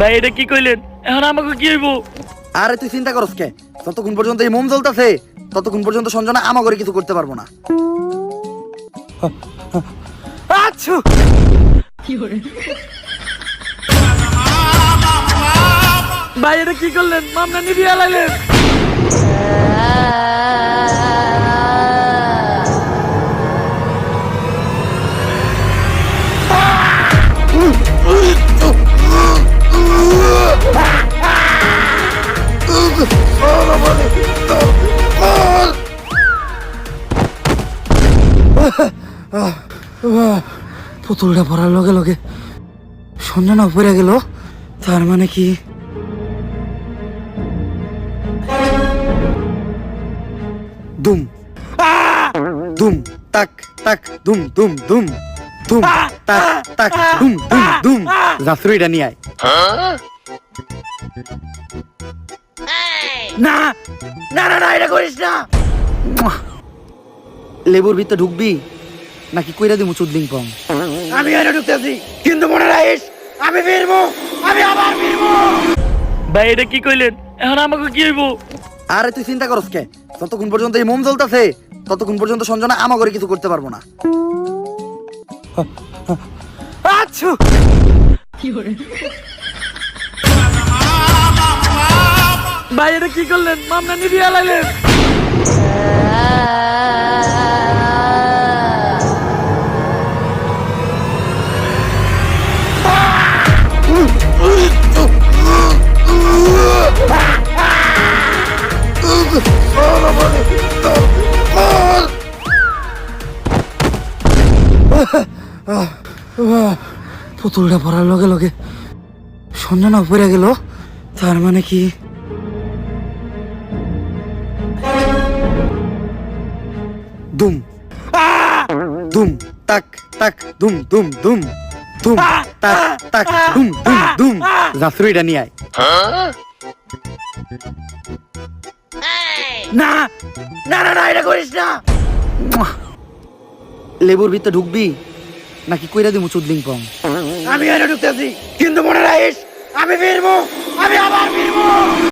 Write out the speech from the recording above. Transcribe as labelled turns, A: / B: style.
A: ভাই এটা কি কইলেন? এখন আমাকে কি হইব?
B: আরে তুই চিন্তা করস কে? যতক্ষণ পর্যন্ত এই মোম জ্বলতেছে ততক্ষণ পর্যন্ত সঞ্জনা আমা করে কিছু করতে পারবো না। আচ্ছা
A: ভাই এটা কি করলেন? মামলা নিবিয়ে লাইলেন।
B: পুতুলটা পড়ার লগে লগে সঞ্জনা পড়ে গেল, তার মানে কি দুম দুম তাক তাক দুম দুম দুম দুম তাক তাক দুম দুম দুম। জাফরিটা নিয়ে আয়। না না না না, এটা করিস না। লেবুর ভিতরে ঢুকবি নাকি কইরা দিমু চুদলিং পং? আমি এনে ঢুকতেছি, কিন্তু মনে রাখিস আমি ফিরবো, আমি আবার ফিরবো।
A: ভাই এটা কি কইলেন? এখন আমাকে কি হইব?
B: আরে তুই চিন্তা করস কে? যতক্ষণ পর্যন্ত এই মোম জ্বলতেছে ততক্ষণ পর্যন্ত সঞ্জনা আমা করে কিছু করতে পারবো না। আচ্ছা
A: ভাই এটা কি করলেন? মামলা নিবিয়ে লাইলেন।
B: পুতুলটা পড়ার লগে লগে সঞ্জনা পড়ে গেল, তার মানে কি দুম দুম তাক তাক দুম দুম দুম দুম তাক তাক দুম দুম দুম। জাফরিটা নিয়ে আয়। না না না না, এটা করিস না। লেবুর ভিতরে ঢুকবি নাকি কইরা দিমু চুদলিং পং? আমি এনে ঢুকতেছি, কিন্তু মনে রাখিস আমি ফিরবো, আমি আবার ফিরবো।